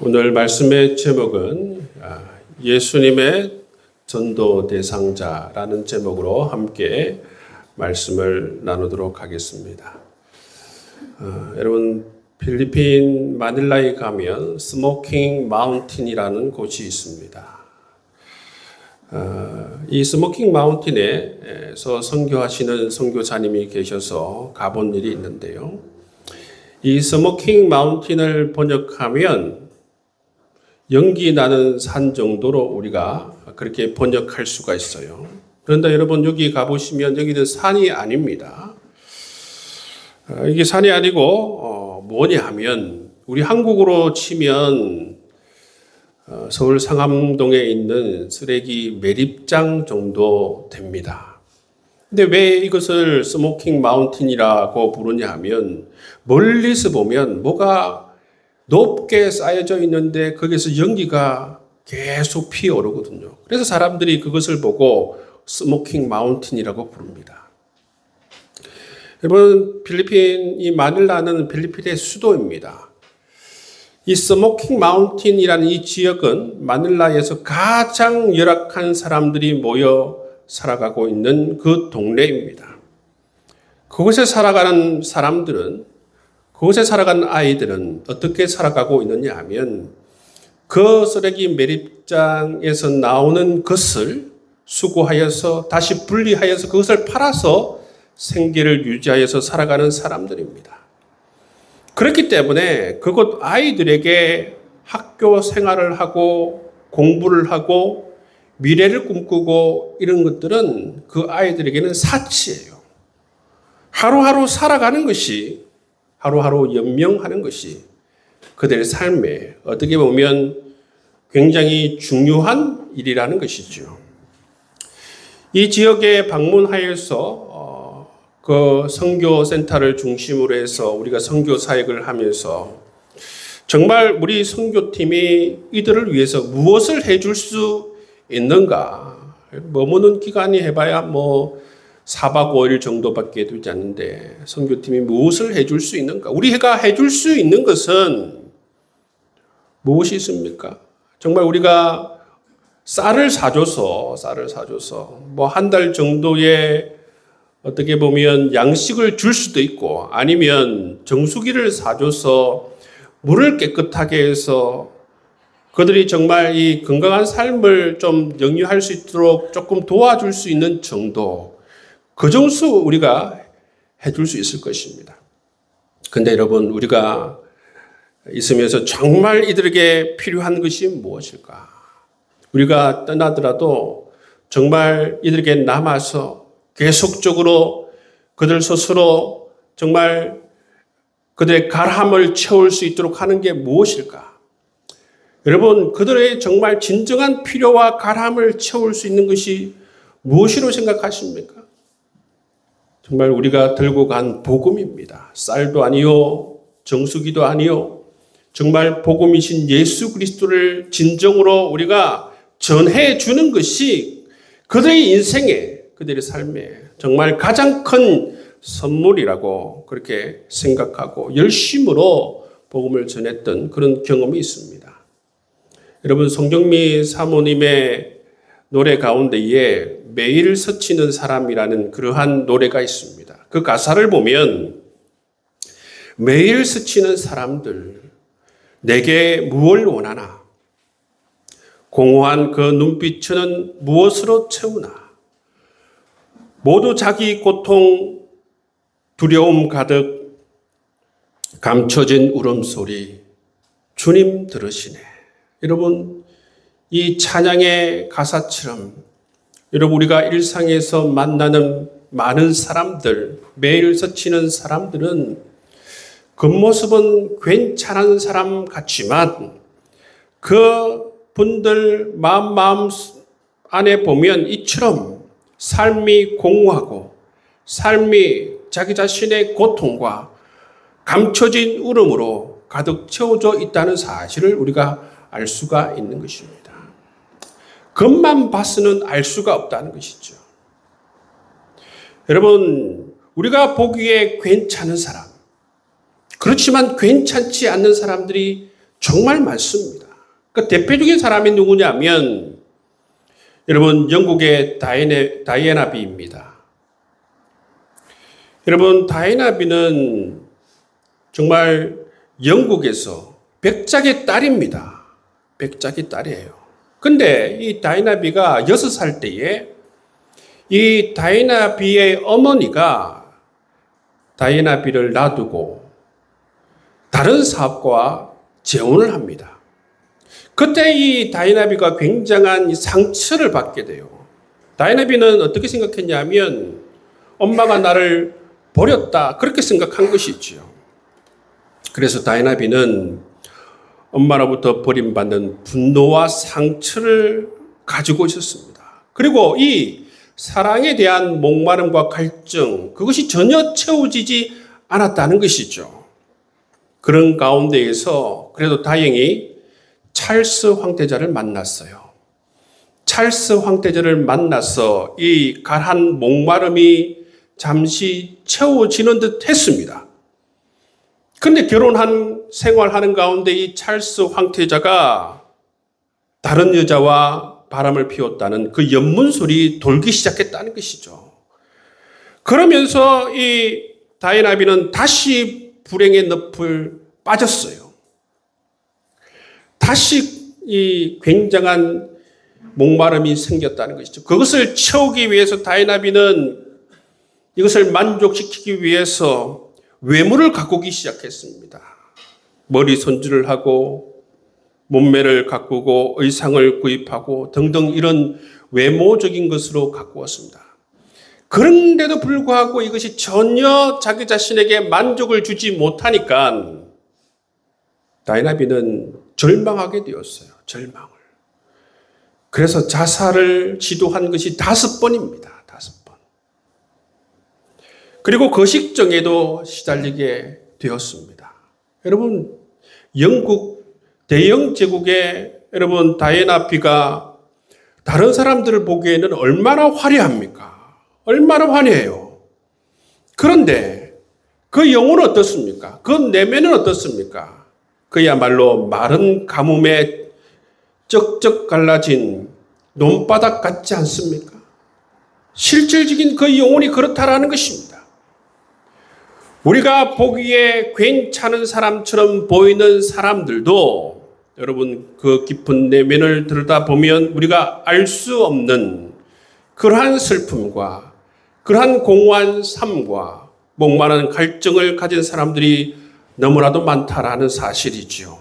오늘 말씀의 제목은 예수님의 전도 대상자라는 제목으로 함께 말씀을 나누도록 하겠습니다. 여러분 필리핀 마닐라에 가면 스모킹 마운틴이라는 곳이 있습니다. 이 스모킹 마운틴에서 선교하시는 선교사님이 계셔서 가본 일이 있는데요. 이 스모킹 마운틴을 번역하면 연기 나는 산 정도로 우리가 그렇게 번역할 수가 있어요. 그런데 여러분 여기 가보시면 여기는 산이 아닙니다. 이게 산이 아니고 뭐냐 하면 우리 한국으로 치면 서울 상암동에 있는 쓰레기 매립장 정도 됩니다. 근데 왜 이것을 스모킹 마운틴이라고 부르냐 하면 멀리서 보면 뭐가 높게 쌓여져 있는데 거기서 연기가 계속 피어오르거든요. 그래서 사람들이 그것을 보고 스모킹 마운틴이라고 부릅니다. 여러분 필리핀 이 마닐라는 필리핀의 수도입니다. 이 스모킹 마운틴이라는 이 지역은 마닐라에서 가장 열악한 사람들이 모여 살아가고 있는 그 동네입니다. 그곳에 살아가는 사람들은, 그곳에 살아가는 아이들은 어떻게 살아가고 있느냐 하면 그 쓰레기 매립장에서 나오는 것을 수거하여서 다시 분리하여서 그것을 팔아서 생계를 유지하여서 살아가는 사람들입니다. 그렇기 때문에 그곳 아이들에게 학교 생활을 하고 공부를 하고 미래를 꿈꾸고 이런 것들은 그 아이들에게는 사치예요. 하루하루 살아가는 것이, 하루하루 연명하는 것이 그들의 삶에 어떻게 보면 굉장히 중요한 일이라는 것이죠. 이 지역에 방문하여서 그 선교센터를 중심으로 해서 우리가 선교 사역을 하면서 정말 우리 선교팀이 이들을 위해서 무엇을 해줄 수 있는가? 머무는 기간이 해봐야 4박 5일 정도밖에 되지 않는데 선교팀이 무엇을 해줄 수 있는가? 우리가 해줄 수 있는 것은 무엇이 있습니까? 정말 우리가 쌀을 사줘서 한 달 정도의 어떻게 보면 양식을 줄 수도 있고 아니면 정수기를 사줘서 물을 깨끗하게 해서 그들이 정말 이 건강한 삶을 좀 영위할 수 있도록 조금 도와줄 수 있는 정도, 그 정도 우리가 해줄 수 있을 것입니다. 근데 여러분, 우리가 있으면서 정말 이들에게 필요한 것이 무엇일까? 우리가 떠나더라도 정말 이들에게 남아서 계속적으로 그들 스스로 정말 그들의 가람을 채울 수 있도록 하는 게 무엇일까? 여러분, 그들의 정말 진정한 필요와 가람을 채울 수 있는 것이 무엇이라고 생각하십니까? 정말 우리가 들고 간 복음입니다. 쌀도 아니요, 정수기도 아니요, 정말 복음이신 예수 그리스도를 진정으로 우리가 전해 주는 것이 그들의 인생에, 그들의 삶에 정말 가장 큰 선물이라고 그렇게 생각하고 열심으로 복음을 전했던 그런 경험이 있습니다. 여러분, 송정미 사모님의 노래 가운데에 매일 스치는 사람이라는 그러한 노래가 있습니다. 그 가사를 보면 매일 스치는 사람들, 내게 무엇을 원하나? 공허한 그 눈빛은 무엇으로 채우나? 모두 자기 고통, 두려움 가득 감춰진 울음소리, 주님 들으시네. 여러분, 이 찬양의 가사처럼 여러분 우리가 일상에서 만나는 많은 사람들, 매일 스치는 사람들은 겉모습은 괜찮은 사람 같지만 그 분들 마음 안에 보면 이처럼 삶이 공허하고 삶이 자기 자신의 고통과 감춰진 울음으로 가득 채워져 있다는 사실을 우리가 알 수가 있는 것입니다. 겉만 봐서는 알 수가 없다는 것이죠. 여러분, 우리가 보기에 괜찮은 사람, 그렇지만 괜찮지 않는 사람들이 정말 많습니다. 그 대표적인 사람이 누구냐면 여러분 영국의 다이애나 비입니다. 여러분 다이애나 비는 정말 영국에서 백작의 딸입니다. 백작의 딸이에요. 근데 이 다이애나 비가 6살 때에 이 다이애나 비의 어머니가 다이애나 비를 놔두고 다른 사업가와 재혼을 합니다. 그때 이 다이애나 비가 굉장한 상처를 받게 돼요. 다이애나 비는 어떻게 생각했냐면 엄마가 나를 버렸다 그렇게 생각한 것이지요. 그래서 다이애나 비는 엄마로부터 버림받는 분노와 상처를 가지고 있었습니다. 그리고 이 사랑에 대한 목마름과 갈증, 그것이 전혀 채워지지 않았다는 것이죠. 그런 가운데에서 그래도 다행히 찰스 황태자를 만났어요. 찰스 황태자를 만나서 이 가한 목마름이 잠시 채워지는 듯 했습니다. 근데 결혼한 생활하는 가운데 이 찰스 황태자가 다른 여자와 바람을 피웠다는 그 연문술이 돌기 시작했다는 것이죠. 그러면서 이 다이애나 비는 다시 불행의 늪을 빠졌어요. 다시 이 굉장한 목마름이 생겼다는 것이죠. 그것을 채우기 위해서 다이애나 비는 이것을 만족시키기 위해서 외모를 가꾸기 시작했습니다. 머리 손질을 하고 몸매를 가꾸고 의상을 구입하고 등등 이런 외모적인 것으로 가꾸었습니다. 그런데도 불구하고 이것이 전혀 자기 자신에게 만족을 주지 못하니까 다이애나 비는 절망하게 되었어요. 절망을. 그래서 자살을 시도한 것이 5번입니다. 5번. 그리고 거식증에도 시달리게 되었습니다. 여러분, 영국 대영 제국의 여러분 다이애나 비가 다른 사람들을 보기에는 얼마나 화려합니까? 얼마나 화려해요. 그런데 그 영혼은 어떻습니까? 그 내면은 어떻습니까? 그야말로 마른 가뭄에 쩍쩍 갈라진 논바닥 같지 않습니까? 실질적인 그 영혼이 그렇다라는 것입니다. 우리가 보기에 괜찮은 사람처럼 보이는 사람들도 여러분 그 깊은 내면을 들여다보면 우리가 알 수 없는 그러한 슬픔과 그러한 공허한 삶과 목마른 갈증을 가진 사람들이 너무나도 많다라는 사실이지요.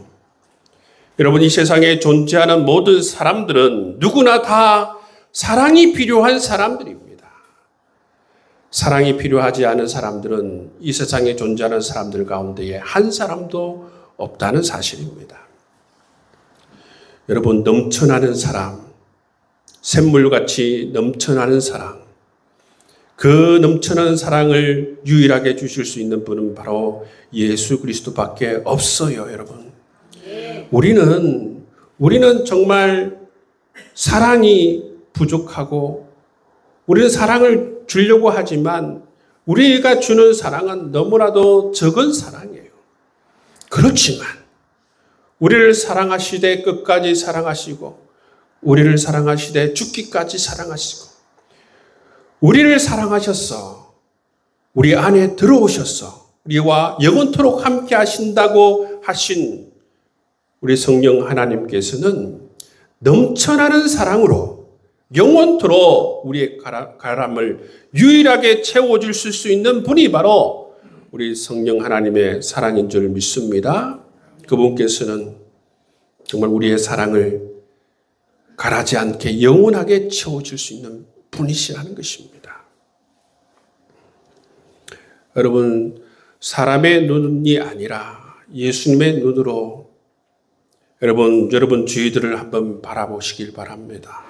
여러분 이 세상에 존재하는 모든 사람들은 누구나 다 사랑이 필요한 사람들입니다. 사랑이 필요하지 않은 사람들은 이 세상에 존재하는 사람들 가운데에 한 사람도 없다는 사실입니다. 여러분 넘쳐나는 사랑, 샘물같이 넘쳐나는 사랑, 그 넘쳐나는 사랑을 유일하게 주실 수 있는 분은 바로 예수 그리스도밖에 없어요, 여러분. 우리는 정말 사랑이 부족하고 우리는 사랑을 주려고 하지만 우리가 주는 사랑은 너무나도 적은 사랑이에요. 그렇지만 우리를 사랑하시되 끝까지 사랑하시고 우리를 사랑하시되 죽기까지 사랑하시고 우리를 사랑하셔서 우리 안에 들어오셔서 우리와 영원토록 함께 하신다고 하신 우리 성령 하나님께서는 넘쳐나는 사랑으로 영원토록 우리의 가람을 유일하게 채워줄 수 있는 분이 바로 우리 성령 하나님의 사랑인 줄 믿습니다. 그분께서는 정말 우리의 사랑을 가라지 않게 영원하게 채워줄 수 있는 분이시라는 것입니다. 여러분, 사람의 눈이 아니라 예수님의 눈으로 여러분 주위들을 한번 바라보시길 바랍니다.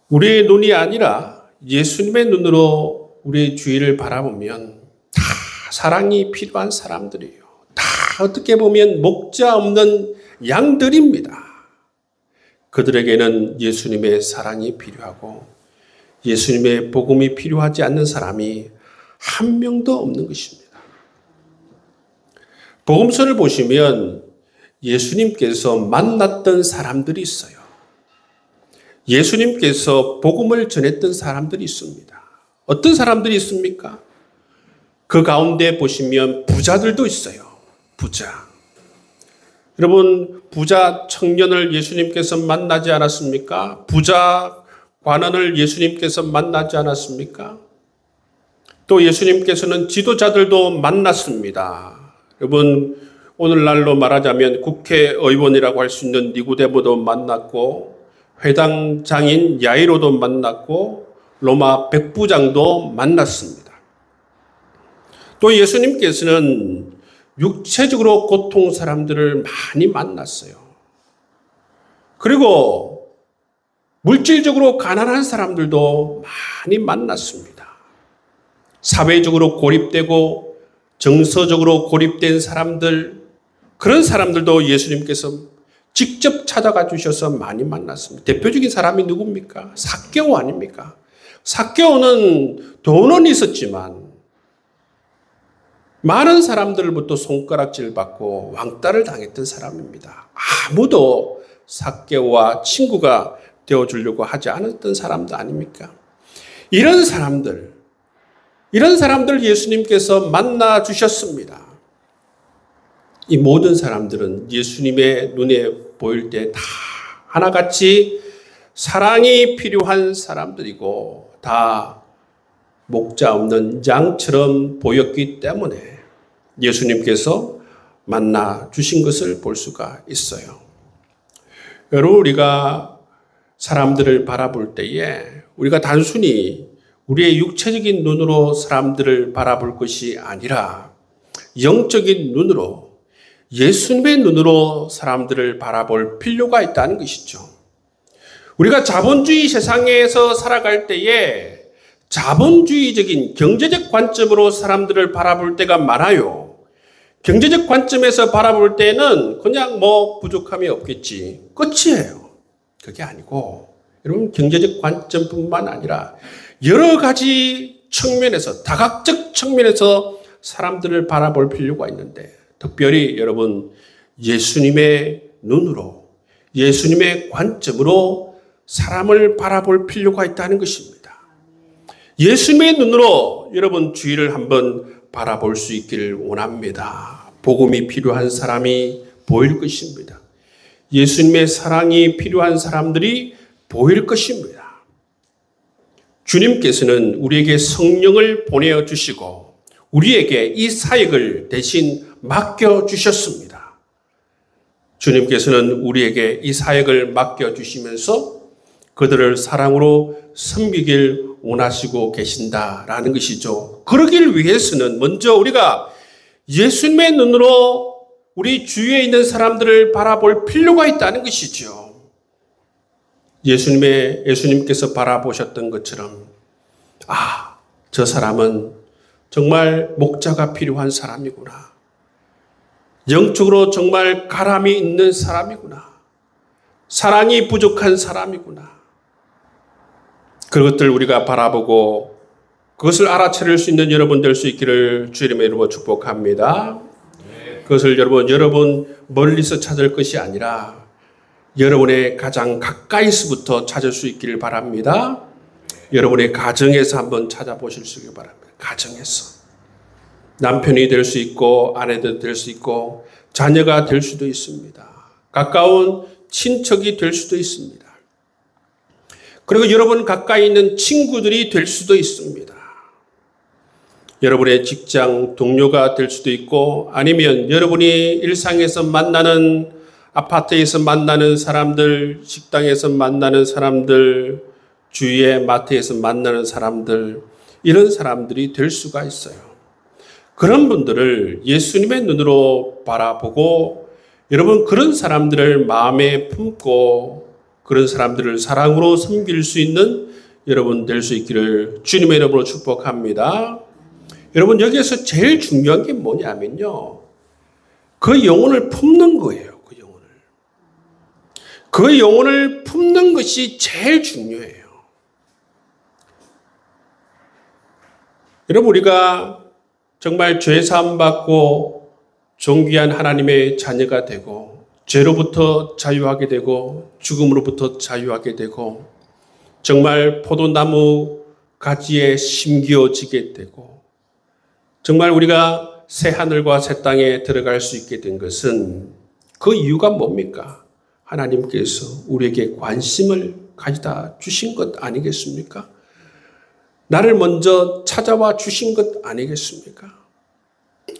우리의 눈이 아니라 예수님의 눈으로 우리의 주위를 바라보면 다 사랑이 필요한 사람들이에요. 다 어떻게 보면 목자 없는 양들입니다. 그들에게는 예수님의 사랑이 필요하고 예수님의 복음이 필요하지 않는 사람이 한 명도 없는 것입니다. 복음서를 보시면 예수님께서 만났던 사람들이 있어요. 예수님께서 복음을 전했던 사람들이 있습니다. 어떤 사람들이 있습니까? 그 가운데 보시면 부자들도 있어요. 부자. 여러분, 부자 청년을 예수님께서 만나지 않았습니까? 부자 관원을 예수님께서 만나지 않았습니까? 또 예수님께서는 지도자들도 만났습니다. 여러분, 오늘날로 말하자면 국회의원이라고 할 수 있는 니고데모도 만났고, 회당장인 야이로도 만났고, 로마 백부장도 만났습니다. 또 예수님께서는 육체적으로 고통 사람들을 많이 만났어요. 그리고 물질적으로 가난한 사람들도 많이 만났습니다. 사회적으로 고립되고 정서적으로 고립된 사람들, 그런 사람들도 예수님께서 직접 찾아가 주셔서 많이 만났습니다. 대표적인 사람이 누굽니까? 삭개오 아닙니까? 삭개오는 돈은 있었지만 많은 사람들로부터 손가락질 받고 왕따를 당했던 사람입니다. 아무도 삭개오와 친구가 되어주려고 하지 않았던 사람도 아닙니까? 이런 사람들 예수님께서 만나 주셨습니다. 이 모든 사람들은 예수님의 눈에 보일 때 다 하나같이 사랑이 필요한 사람들이고 다 목자 없는 양처럼 보였기 때문에 예수님께서 만나 주신 것을 볼 수가 있어요. 여러분, 우리가 사람들을 바라볼 때에 우리가 단순히 우리의 육체적인 눈으로 사람들을 바라볼 것이 아니라 영적인 눈으로, 예수님의 눈으로 사람들을 바라볼 필요가 있다는 것이죠. 우리가 자본주의 세상에서 살아갈 때에 자본주의적인 경제적 관점으로 사람들을 바라볼 때가 많아요. 경제적 관점에서 바라볼 때는 그냥 부족함이 없겠지, 끝이에요. 그게 아니고 여러분, 경제적 관점뿐만 아니라 여러 가지 측면에서, 다각적 측면에서 사람들을 바라볼 필요가 있는데, 특별히 여러분, 예수님의 눈으로, 예수님의 관점으로 사람을 바라볼 필요가 있다는 것입니다. 예수님의 눈으로 여러분 주위를 한번 바라볼 수 있기를 원합니다. 복음이 필요한 사람이 보일 것입니다. 예수님의 사랑이 필요한 사람들이 보일 것입니다. 주님께서는 우리에게 성령을 보내주시고 우리에게 이 사역을 대신 맡겨주셨습니다. 주님께서는 우리에게 이 사역을 맡겨주시면서 그들을 사랑으로 섬기길 원하시고 계신다라는 것이죠. 그러길 위해서는 먼저 우리가 예수님의 눈으로 우리 주위에 있는 사람들을 바라볼 필요가 있다는 것이죠. 예수님께서 바라보셨던 것처럼, 저 사람은 정말 목자가 필요한 사람이구나. 영적으로 정말 가람이 있는 사람이구나. 사랑이 부족한 사람이구나. 그것들 우리가 바라보고 그것을 알아차릴 수 있는 여러분 될 수 있기를 주님의 이름으로 축복합니다. 그것을 여러분 멀리서 찾을 것이 아니라 여러분의 가장 가까이서부터 찾을 수 있기를 바랍니다. 여러분의 가정에서 한번 찾아보실 수 있기를 바랍니다. 가정에서. 남편이 될 수 있고 아내도 될 수 있고 자녀가 될 수도 있습니다. 가까운 친척이 될 수도 있습니다. 그리고 여러분 가까이 있는 친구들이 될 수도 있습니다. 여러분의 직장 동료가 될 수도 있고 아니면 여러분이 일상에서 만나는 아파트에서 만나는 사람들, 식당에서 만나는 사람들, 주위의 마트에서 만나는 사람들, 이런 사람들이 될 수가 있어요. 그런 분들을 예수님의 눈으로 바라보고 여러분 그런 사람들을 마음에 품고 그런 사람들을 사랑으로 섬길 수 있는 여러분 될 수 있기를 주님의 이름으로 축복합니다. 여러분 여기에서 제일 중요한 게 뭐냐면요. 그 영혼을 품는 거예요. 그 영혼을 품는 것이 제일 중요해요. 여러분 우리가 정말 죄 사함 받고 존귀한 하나님의 자녀가 되고 죄로부터 자유하게 되고 죽음으로부터 자유하게 되고 정말 포도나무 가지에 심겨지게 되고 정말 우리가 새 하늘과 새 땅에 들어갈 수 있게 된 것은 그 이유가 뭡니까? 하나님께서 우리에게 관심을 가져다 주신 것 아니겠습니까? 나를 먼저 찾아와 주신 것 아니겠습니까?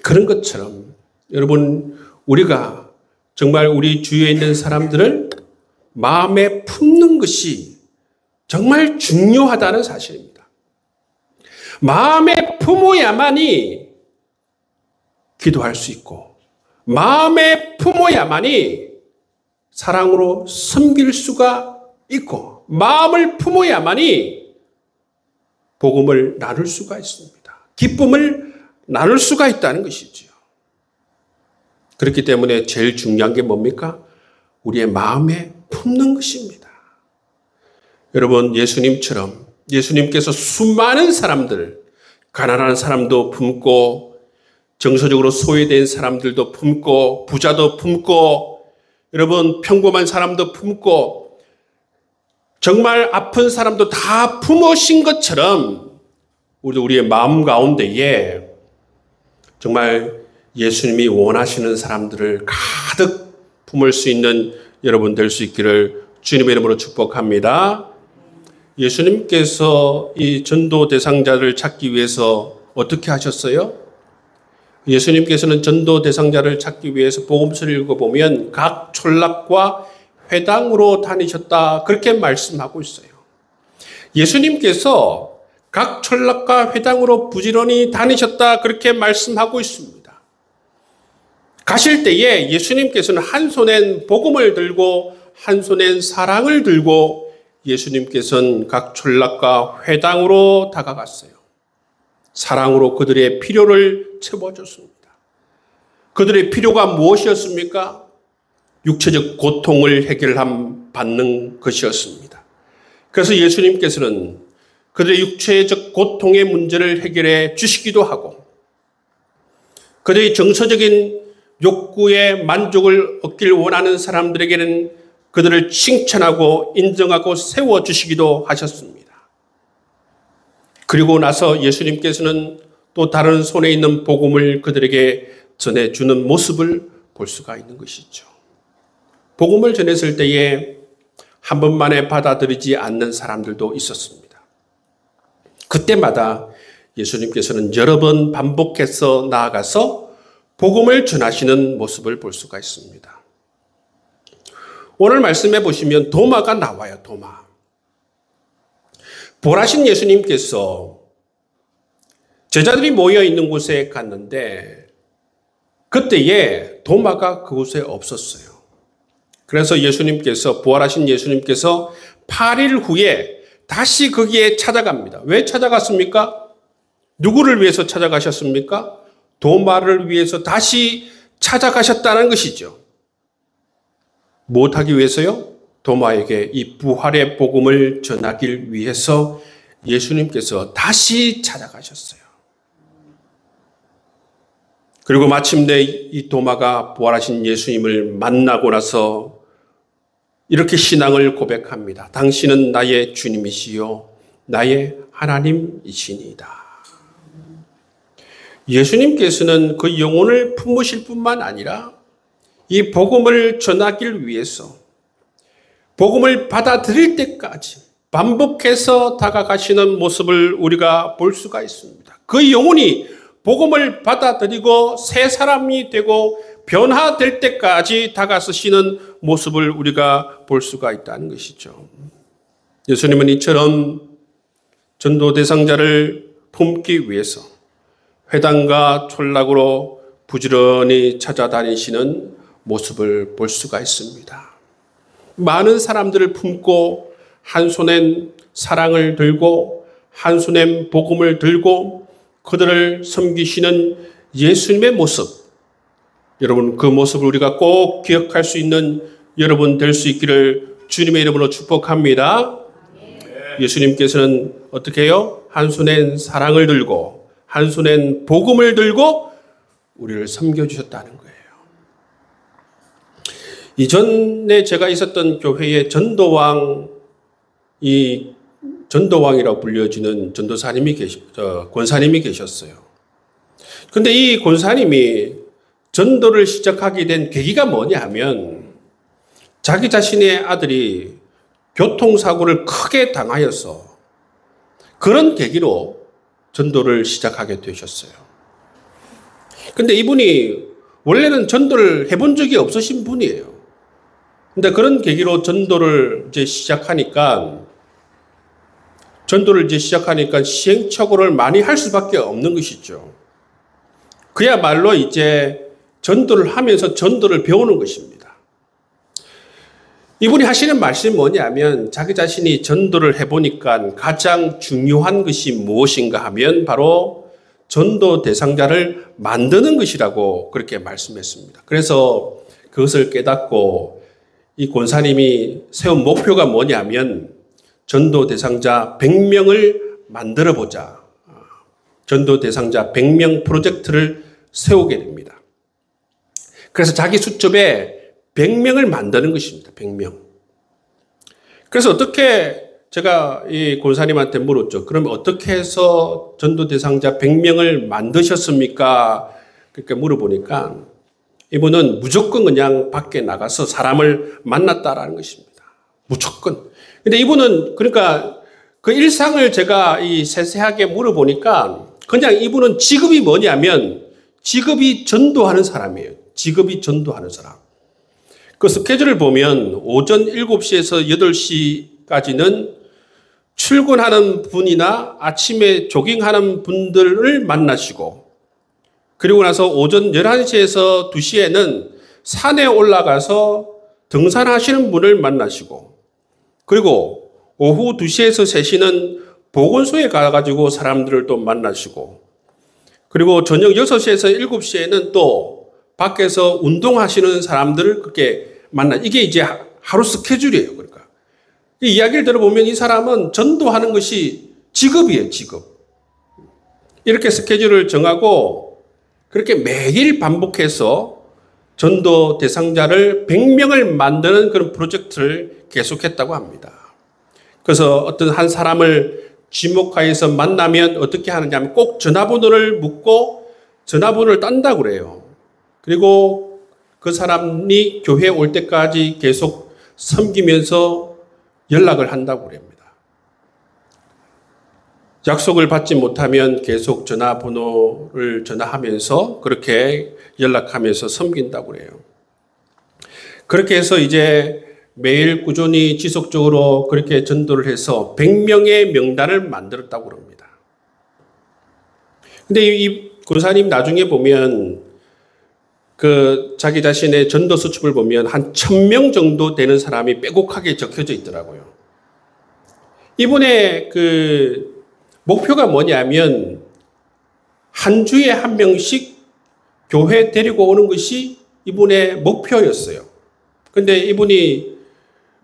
그런 것처럼 여러분 우리가 정말 우리 주위에 있는 사람들을 마음에 품는 것이 정말 중요하다는 사실입니다. 마음에 품어야만이 기도할 수 있고 마음에 품어야만이 사랑으로 섬길 수가 있고 마음을 품어야만이 복음을 나눌 수가 있습니다. 기쁨을 나눌 수가 있다는 것이죠. 그렇기 때문에 제일 중요한 게 뭡니까? 우리의 마음에 품는 것입니다. 여러분 예수님처럼 예수님께서 수많은 사람들, 가난한 사람도 품고 정서적으로 소외된 사람들도 품고 부자도 품고 여러분 평범한 사람도 품고 정말 아픈 사람도 다 품으신 것처럼 우리의 마음 가운데에 정말 예수님이 원하시는 사람들을 가득 품을 수 있는 여러분 될 수 있기를 주님의 이름으로 축복합니다. 예수님께서 이 전도 대상자를 찾기 위해서 어떻게 하셨어요? 예수님께서는 전도 대상자를 찾기 위해서 복음서를 읽어보면 각 촌락과 회당으로 다니셨다 그렇게 말씀하고 있어요. 예수님께서 각 촌락과 회당으로 부지런히 다니셨다 그렇게 말씀하고 있습니다. 가실 때에 예수님께서는 한 손엔 복음을 들고 한 손엔 사랑을 들고 예수님께서는 각 촌락과 회당으로 다가갔어요. 사랑으로 그들의 필요를 채워줬습니다. 그들의 필요가 무엇이었습니까? 육체적 고통을 받는 것이었습니다. 그래서 예수님께서는 그들의 육체적 고통의 문제를 해결해 주시기도 하고 그들의 정서적인 욕구의 만족을 얻길 원하는 사람들에게는 그들을 칭찬하고 인정하고 세워주시기도 하셨습니다. 그리고 나서 예수님께서는 또 다른 손에 있는 복음을 그들에게 전해주는 모습을 볼 수가 있는 것이죠. 복음을 전했을 때에 한 번만에 받아들이지 않는 사람들도 있었습니다. 그때마다 예수님께서는 여러 번 반복해서 나아가서 복음을 전하시는 모습을 볼 수가 있습니다. 오늘 말씀해 보시면 도마가 나와요. 도마. 부활하신 예수님께서 제자들이 모여 있는 곳에 갔는데 그때에 도마가 그곳에 없었어요. 그래서 부활하신 예수님께서 8일 후에 다시 거기에 찾아갑니다. 왜 찾아갔습니까? 누구를 위해서 찾아가셨습니까? 도마를 위해서 다시 찾아가셨다는 것이죠. 무엇하기 위해서요? 도마에게 이 부활의 복음을 전하기 위해서 예수님께서 다시 찾아가셨어요. 그리고 마침내 이 도마가 부활하신 예수님을 만나고 나서 이렇게 신앙을 고백합니다. 당신은 나의 주님이시요 나의 하나님이시니이다. 예수님께서는 그 영혼을 품으실 뿐만 아니라 이 복음을 전하기 위해서 복음을 받아들일 때까지 반복해서 다가가시는 모습을 우리가 볼 수가 있습니다. 그 영혼이 복음을 받아들이고 새 사람이 되고 변화될 때까지 다가서시는 모습을 우리가 볼 수가 있다는 것이죠. 예수님은 이처럼 전도 대상자를 품기 위해서 회당과 촌락으로 부지런히 찾아다니시는 모습을 볼 수가 있습니다. 많은 사람들을 품고 한 손엔 사랑을 들고 한 손엔 복음을 들고 그들을 섬기시는 예수님의 모습, 여러분 그 모습을 우리가 꼭 기억할 수 있는 여러분 될 수 있기를 주님의 이름으로 축복합니다. 예수님께서는 어떻게 해요? 한 손엔 사랑을 들고 한 손엔 복음을 들고 우리를 섬겨주셨다는 거예요. 이전에 제가 있었던 교회에 전도왕이라고 불려지는 권사님이 계셨어요. 근데 이 권사님이 전도를 시작하게 된 계기가 뭐냐 하면 자기 자신의 아들이 교통사고를 크게 당하여서 그런 계기로 전도를 시작하게 되셨어요. 근데 이분이 원래는 전도를 해본 적이 없으신 분이에요. 근데 그런 계기로 전도를 시작하니까 시행착오를 많이 할 수밖에 없는 것이죠. 그야말로 이제 전도를 하면서 전도를 배우는 것입니다. 이분이 하시는 말씀이 뭐냐면 자기 자신이 전도를 해보니까 가장 중요한 것이 무엇인가 하면 바로 전도 대상자를 만드는 것이라고 그렇게 말씀했습니다. 그래서 그것을 깨닫고 이 권사님이 세운 목표가 뭐냐면 전도 대상자 100명을 만들어보자. 전도 대상자 100명 프로젝트를 세우게 됩니다. 그래서 자기 수첩에 100명을 만드는 것입니다. 100명. 그래서 어떻게 제가 이 권사님한테 물었죠. 그럼 어떻게 해서 전도 대상자 100명을 만드셨습니까? 그렇게 물어보니까 이분은 무조건 그냥 밖에 나가서 사람을 만났다라는 것입니다. 무조건. 근데 이분은 그러니까 그 일상을 제가 이 세세하게 물어보니까 그냥 이분은 직업이 뭐냐면 직업이 전도하는 사람이에요. 직업이 전도하는 사람. 그 스케줄을 보면 오전 7시에서 8시까지는 출근하는 분이나 아침에 조깅하는 분들을 만나시고 그리고 나서 오전 11시에서 2시에는 산에 올라가서 등산하시는 분을 만나시고 그리고 오후 2시에서 3시는 보건소에 가가지고 사람들을 또 만나시고 그리고 저녁 6시에서 7시에는 또 밖에서 운동하시는 사람들을 그렇게 이게 이제 하루 스케줄이에요. 그러니까. 이 이야기를 들어보면 이 사람은 전도하는 것이 직업이에요, 직업. 이렇게 스케줄을 정하고 그렇게 매일 반복해서 전도 대상자를 100명을 만드는 그런 프로젝트를 계속했다고 합니다. 그래서 어떤 한 사람을 지목하여서 만나면 어떻게 하느냐 하면 꼭 전화번호를 묻고 전화번호를 딴다고 그래요. 그리고 그 사람이 교회에 올 때까지 계속 섬기면서 연락을 한다고 그럽니다. 약속을 받지 못하면 계속 전화번호를 전화하면서 그렇게 연락하면서 섬긴다고 그래요. 그렇게 해서 이제 매일 꾸준히 지속적으로 그렇게 전도를 해서 100명의 명단을 만들었다고 합니다. 근데 이 권사님 나중에 보면 그 자기 자신의 전도 수첩을 보면 한 1000명 정도 되는 사람이 빼곡하게 적혀져 있더라고요. 이분의 그 목표가 뭐냐면 한 주에 한 명씩 교회 데리고 오는 것이 이분의 목표였어요. 근데 이분이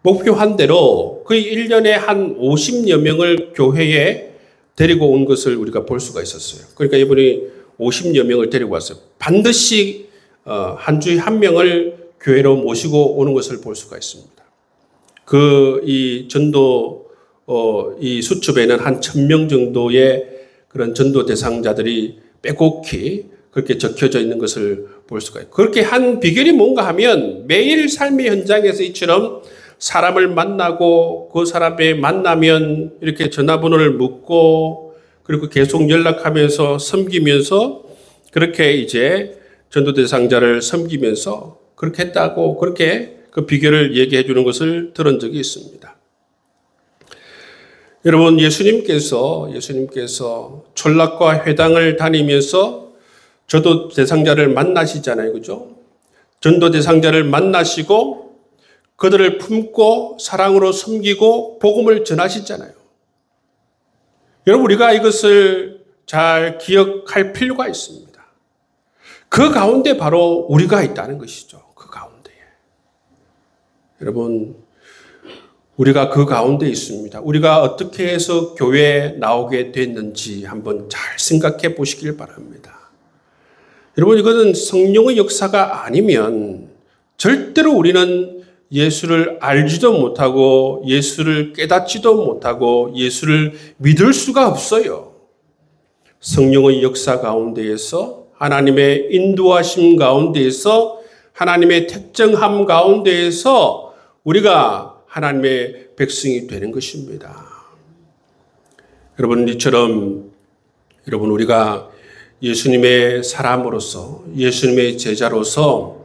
목표한 대로 거의 1년에 한 50여 명을 교회에 데리고 온 것을 우리가 볼 수가 있었어요. 그러니까 이분이 50여 명을 데리고 왔어요. 반드시 한 주에 한 명을 교회로 모시고 오는 것을 볼 수가 있습니다. 이 전도 이 수첩에는 한 1000명 정도의 그런 전도 대상자들이 빼곡히 그렇게 적혀져 있는 것을 볼 수가 있고 그렇게 한 비결이 뭔가 하면 매일 삶의 현장에서 이처럼 사람을 만나고 그 사람에 만나면 이렇게 전화번호를 묻고 그리고 계속 연락하면서 섬기면서 그렇게 이제 전도 대상자를 섬기면서 그렇게 했다고 그렇게 그 비결을 얘기해 주는 것을 들은 적이 있습니다. 여러분 예수님께서 촌락과 회당을 다니면서 전도 대상자를 만나시잖아요. 그죠? 전도 대상자를 만나시고 그들을 품고 사랑으로 섬기고 복음을 전하시잖아요. 여러분 우리가 이것을 잘 기억할 필요가 있습니다. 그 가운데 바로 우리가 있다는 것이죠. 그 가운데에. 여러분 우리가 그 가운데 있습니다. 우리가 어떻게 해서 교회에 나오게 됐는지 한번 잘 생각해 보시길 바랍니다. 여러분 이것은 성령의 역사가 아니면 절대로 우리는 예수를 알지도 못하고 예수를 깨닫지도 못하고 예수를 믿을 수가 없어요. 성령의 역사 가운데에서 하나님의 인도하심 가운데에서 하나님의 택정함 가운데에서 우리가 하나님의 백성이 되는 것입니다. 여러분, 이처럼 여러분 우리가 예수님의 사람으로서 예수님의 제자로서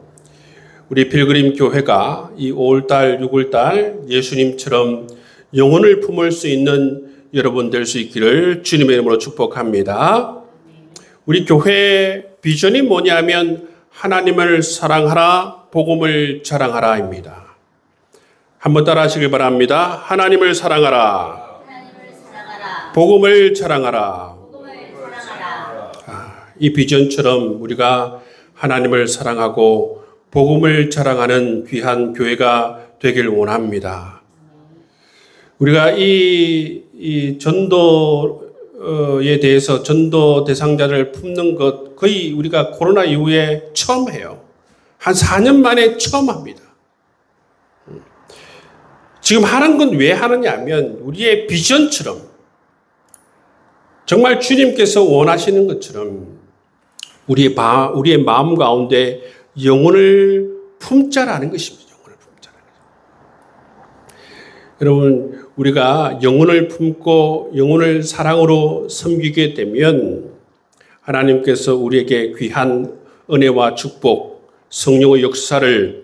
우리 필그림 교회가 이 5월달 6월달 예수님처럼 영혼을 품을 수 있는 여러분 될 수 있기를 주님의 이름으로 축복합니다. 우리 교회의 비전이 뭐냐면 하나님을 사랑하라, 복음을 자랑하라입니다. 한번 따라 하시길 바랍니다. 하나님을 사랑하라, 복음을 자랑하라. 이 비전처럼 우리가 하나님을 사랑하고 복음을 자랑하는 귀한 교회가 되길 원합니다. 우리가 이 전도에 대해서 전도 대상자를 품는 것 거의 우리가 코로나 이후에 처음 해요. 한 4년 만에 처음 합니다. 지금 하는 건 왜 하느냐 하면 우리의 비전처럼 정말 주님께서 원하시는 것처럼 우리의 마음 가운데 영혼을 품자라는 것입니다. 영혼을 품자라는 것입니다. 여러분, 우리가 영혼을 품고 영혼을 사랑으로 섬기게 되면 하나님께서 우리에게 귀한 은혜와 축복, 성령의 역사를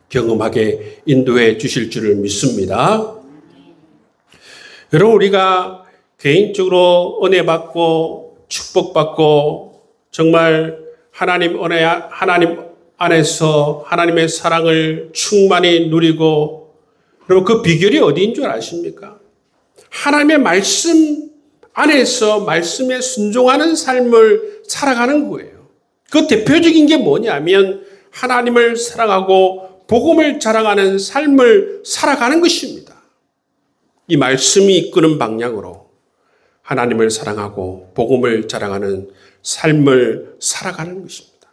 경험하게 인도해 주실 줄을 믿습니다. 여러분, 우리가 개인적으로 은혜 받고 축복 받고 정말 하나님 안에서 하나님의 사랑을 충만히 누리고, 그리고 그 비결이 어디인 줄 아십니까? 하나님의 말씀 안에서 말씀에 순종하는 삶을 살아가는 거예요. 그 대표적인 게 뭐냐면 하나님을 사랑하고 복음을 자랑하는 삶을 살아가는 것입니다. 이 말씀이 이끄는 방향으로 하나님을 사랑하고 복음을 자랑하는 삶을 살아가는 것입니다.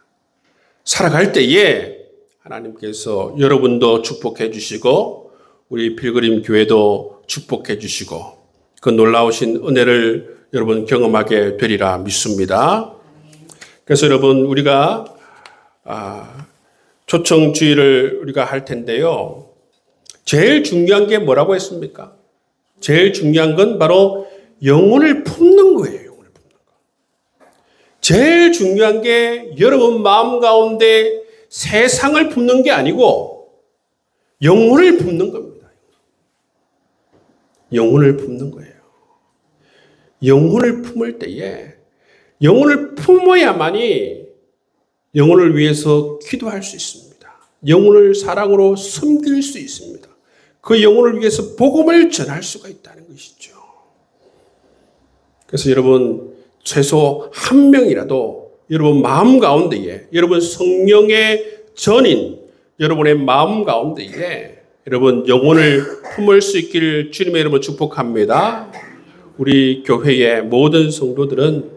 살아갈 때에 하나님께서 여러분도 축복해 주시고 우리 필그림 교회도 축복해 주시고 그 놀라우신 은혜를 여러분 경험하게 되리라 믿습니다. 그래서 여러분 우리가 초청주의를 우리가 할 텐데요. 제일 중요한 게 뭐라고 했습니까? 제일 중요한 건 바로 영혼을 품는 거예요. 제일 중요한 게 여러분 마음 가운데 세상을 품는 게 아니고 영혼을 품는 겁니다. 영혼을 품는 거예요. 영혼을 품을 때에 영혼을 품어야만이 영혼을 위해서 기도할 수 있습니다. 영혼을 사랑으로 섬길 수 있습니다. 그 영혼을 위해서 복음을 전할 수가 있다는 것이죠. 그래서 여러분 최소 한 명이라도 여러분 마음 가운데에 여러분 성령의 전인 여러분의 마음 가운데에 여러분 영혼을 품을 수 있기를 주님의 이름으로 축복합니다. 우리 교회의 모든 성도들은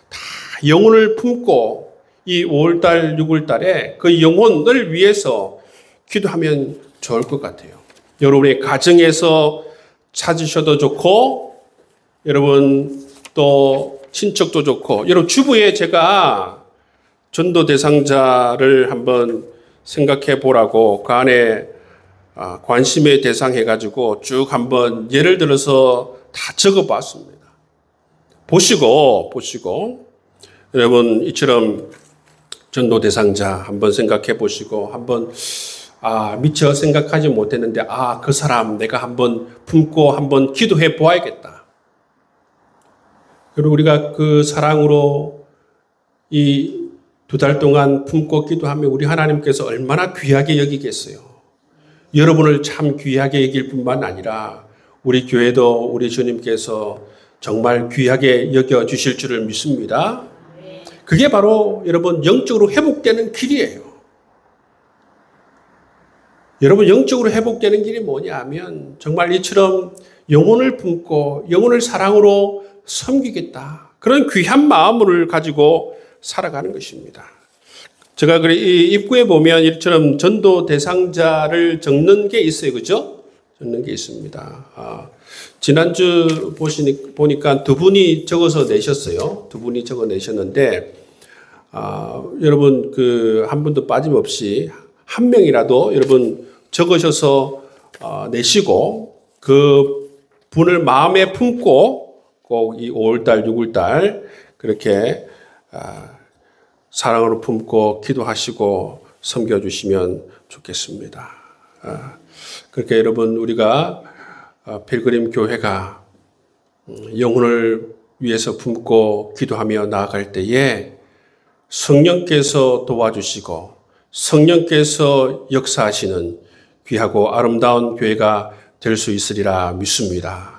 다 영혼을 품고 이 5월달 6월달에 그 영혼을 위해서 기도하면 좋을 것 같아요. 여러분의 가정에서 찾으셔도 좋고 여러분 또 친척도 좋고, 여러분 주부에 제가 전도 대상자를 한번 생각해 보라고 그 안에 관심의 대상 해가지고 쭉 한번 예를 들어서 다 적어 봤습니다. 보시고 여러분 이처럼 전도 대상자 한번 생각해 보시고 한번 미처 생각하지 못했는데 그 사람 내가 한번 품고 한번 기도해 보아야겠다. 그리고 우리가 그 사랑으로 이 2달 동안 품고 기도하면 우리 하나님께서 얼마나 귀하게 여기겠어요. 여러분을 참 귀하게 여길 뿐만 아니라 우리 교회도 우리 주님께서 정말 귀하게 여겨주실 줄을 믿습니다. 그게 바로 여러분 영적으로 회복되는 길이에요. 여러분 영적으로 회복되는 길이 뭐냐 하면 정말 이처럼 영혼을 품고 영혼을 사랑으로 섬기겠다. 그런 귀한 마음을 가지고 살아가는 것입니다. 제가 그래 이 입구에 보면 이처럼 전도 대상자를 적는 게 있어요, 그죠? 적는 게 있습니다. 지난주 보니까 두 분이 적어서 내셨어요. 두 분이 적어 내셨는데, 여러분 한 분도 빠짐없이 한 명이라도 여러분 적으셔서 내시고 그 분을 마음에 품고 꼭 이 5월달, 6월달 그렇게 사랑으로 품고 기도하시고 섬겨주시면 좋겠습니다. 그렇게 여러분 우리가 필그림 교회가 영혼을 위해서 품고 기도하며 나아갈 때에 성령께서 도와주시고 성령께서 역사하시는 귀하고 아름다운 교회가 될 수 있으리라 믿습니다.